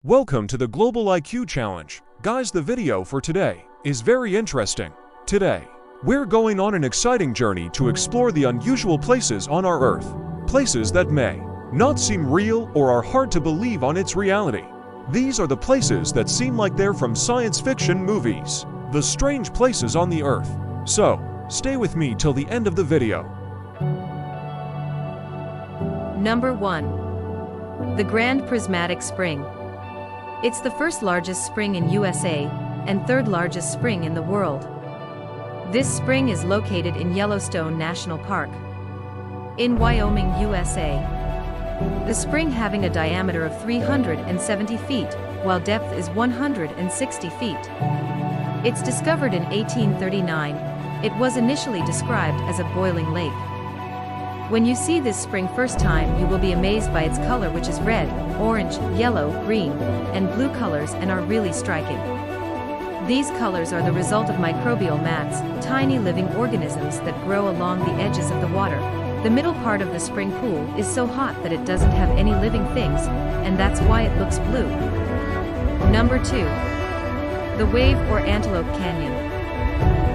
Welcome to the Global IQ Challenge. Guys, the video for today is very interesting. Today, we're going on an exciting journey to explore the unusual places on our Earth. Places that may not seem real or are hard to believe on its reality. These are the places that seem like they're from science fiction movies. The strange places on the Earth. So, stay with me till the end of the video. Number 1. The Grand Prismatic Spring. It's the first largest spring in USA and third largest spring in the world. This spring is located in Yellowstone National Park in Wyoming, USA. The spring having a diameter of 370 feet, while depth is 160 feet. It's discovered in 1839. It was initially described as a boiling lake. When you see this spring first time, you will be amazed by its color, which is red, orange, yellow, green, and blue colors, and are really striking. These colors are the result of microbial mats, tiny living organisms that grow along the edges of the water. The middle part of the spring pool is so hot that it doesn't have any living things, and that's why it looks blue. Number 2. The Wave or Antelope Canyon.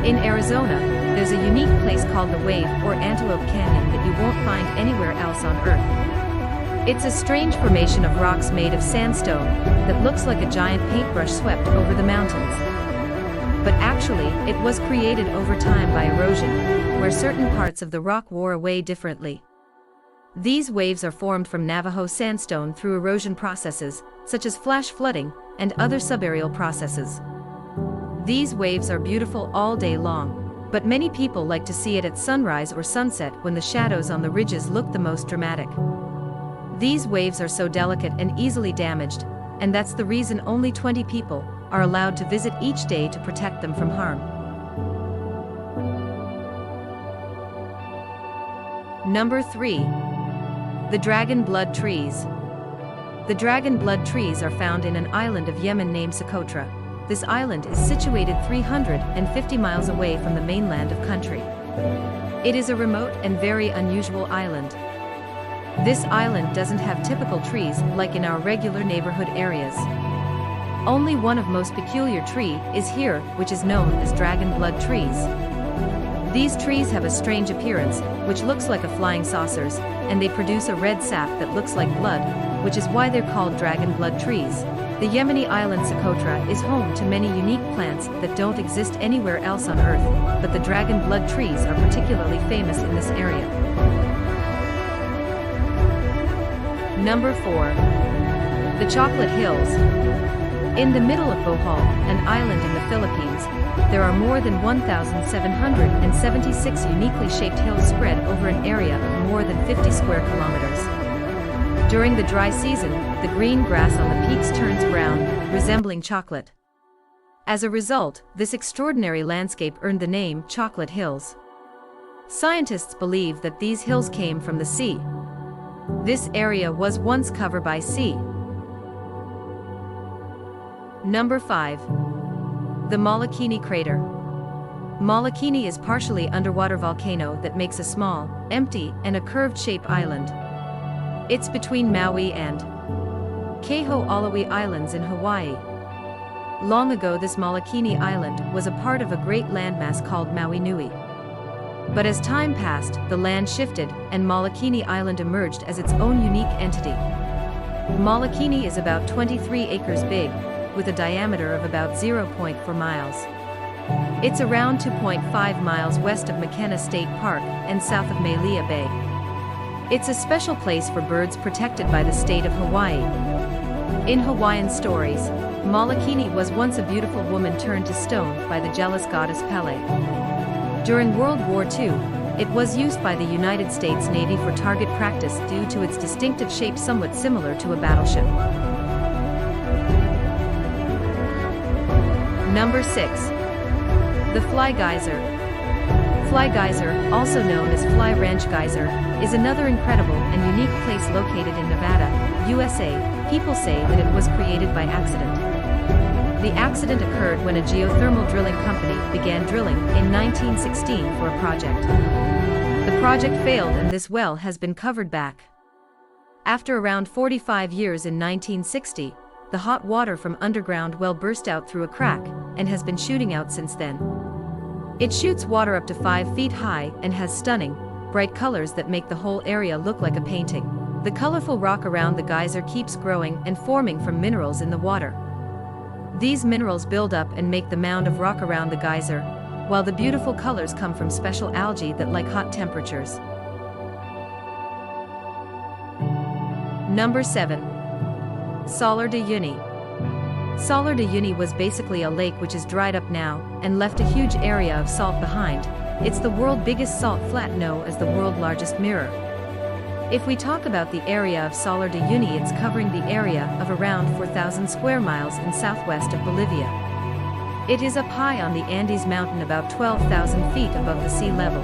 In Arizona, there's a unique place called the Wave or Antelope Canyon that you won't find anywhere else on Earth. It's a strange formation of rocks made of sandstone that looks like a giant paintbrush swept over the mountains. But actually, it was created over time by erosion, where certain parts of the rock wore away differently. These waves are formed from Navajo sandstone through erosion processes, such as flash flooding, and other subaerial processes. These waves are beautiful all day long, but many people like to see it at sunrise or sunset when the shadows on the ridges look the most dramatic. These waves are so delicate and easily damaged, and that's the reason only 20 people are allowed to visit each day to protect them from harm. Number 3. The Dragon Blood Trees. The dragon blood trees are found in an island of Yemen named Socotra. This island is situated 350 miles away from the mainland of country. It is a remote and very unusual island. This island doesn't have typical trees like in our regular neighborhood areas. Only one of most peculiar tree is here, which is known as dragon blood trees. These trees have a strange appearance, which looks like a flying saucers, and they produce a red sap that looks like blood, which is why they're called dragon blood trees. The Yemeni island Socotra is home to many unique plants that don't exist anywhere else on Earth, but the dragon blood trees are particularly famous in this area. Number 4. The Chocolate Hills. In the middle of Bohol, an island in the Philippines, there are more than 1,776 uniquely shaped hills spread over an area of more than 50 square kilometers. During the dry season, the green grass on the peaks turns brown, resembling chocolate. As a result, this extraordinary landscape earned the name Chocolate Hills. Scientists believe that these hills came from the sea. This area was once covered by sea. Number 5. The Mikini Crater. Mikini is partially underwater volcano that makes a small, empty, and a curved-shaped island. It's between Maui and Kaho'olawe Islands in Hawaii. Long ago, this Mikini Island was a part of a great landmass called Maui Nui. But as time passed, the land shifted, and Mikini Island emerged as its own unique entity. Mikini is about 23 acres big, with a diameter of about 0.4 miles. It's around 2.5 miles west of McKenna State Park and south of Malia Bay. It's a special place for birds protected by the state of Hawaii. In Hawaiian stories, Mikini was once a beautiful woman turned to stone by the jealous goddess Pele. During World War II, it was used by the United States Navy for target practice due to its distinctive shape somewhat similar to a battleship. Number 6. The Fly Geyser. Fly Geyser, also known as Fly Ranch Geyser, is another incredible and unique place located in Nevada, USA. People say that it was created by accident. The accident occurred when a geothermal drilling company began drilling in 1916 for a project. The project failed and this well has been covered back. After around 45 years in 1960, the hot water from underground well burst out through a crack and has been shooting out since then. It shoots water up to 5 feet high and has stunning, bright colors that make the whole area look like a painting. The colorful rock around the geyser keeps growing and forming from minerals in the water. These minerals build up and make the mound of rock around the geyser, while the beautiful colors come from special algae that like hot temperatures. Number 7. Salar de Uyuni. Salar de Uyuni was basically a lake which is dried up now and left a huge area of salt behind. It's the world's biggest salt flat known as the world's largest mirror. If we talk about the area of Salar de Uyuni, it's covering the area of around 4,000 square miles in southwest of Bolivia. It is up high on the Andes mountain about 12,000 feet above the sea level.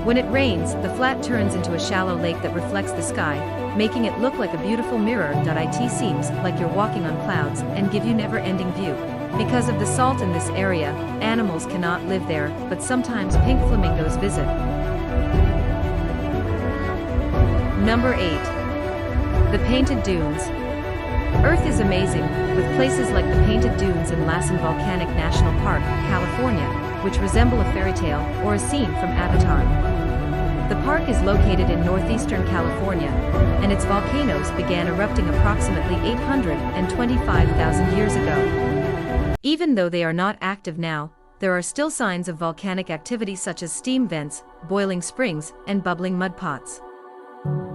When it rains, the flat turns into a shallow lake that reflects the sky, making it look like a beautiful mirror. It seems like you're walking on clouds and give you never-ending view. Because of the salt in this area, animals cannot live there, but sometimes pink flamingos visit. Number 8. The Painted Dunes. Earth is amazing, with places like the Painted Dunes in Lassen Volcanic National Park, California, which resemble a fairy tale or a scene from Avatar. The park is located in northeastern California, and its volcanoes began erupting approximately 825,000 years ago. Even though they are not active now, there are still signs of volcanic activity such as steam vents, boiling springs, and bubbling mud pots.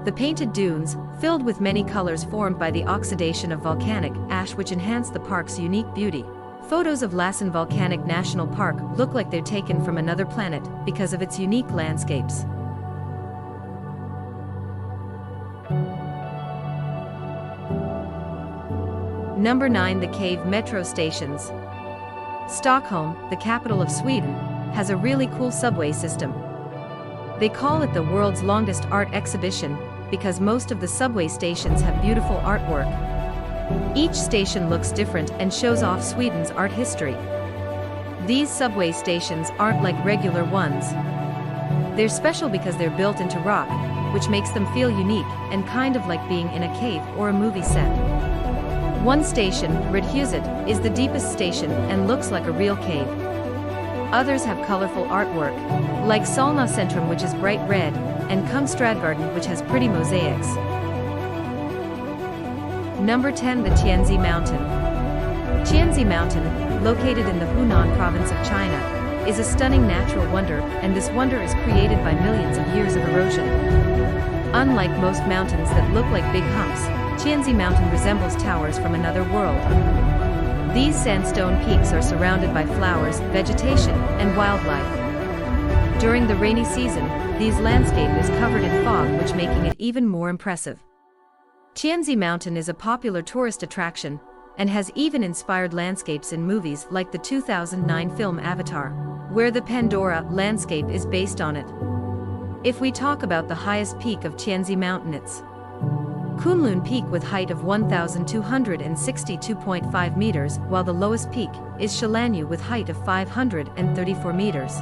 The Painted Dunes, filled with many colors formed by the oxidation of volcanic ash which enhance the park's unique beauty. Photos of Lassen Volcanic National Park look like they're taken from another planet because of its unique landscapes. Number 9. The Cave Metro Stations. Stockholm, the capital of Sweden, has a really cool subway system. They call it the world's longest art exhibition because most of the subway stations have beautiful artwork. Each station looks different and shows off Sweden's art history. These subway stations aren't like regular ones. They're special because they're built into rock, which makes them feel unique and kind of like being in a cave or a movie set. One station, Rödhuset, is the deepest station and looks like a real cave. Others have colorful artwork, like Solna Centrum which is bright red, and Kungsträdgården which has pretty mosaics. Number 10. The Tanzi Mountain. Tanzi Mountain, located in the Hunan province of China, is a stunning natural wonder, and this wonder is created by millions of years of erosion. Unlike most mountains that look like big humps, Tanzi Mountain resembles towers from another world. These sandstone peaks are surrounded by flowers, vegetation, and wildlife. During the rainy season, these landscape is covered in fog which making it even more impressive. Tanzi Mountain is a popular tourist attraction, and has even inspired landscapes in movies like the 2009 film Avatar, where the Pandora landscape is based on it. If we talk about the highest peak of Tanzi Mountain, it's Kunlun Peak with height of 1,262.5 meters, while the lowest peak is Shalanyu with height of 534 meters.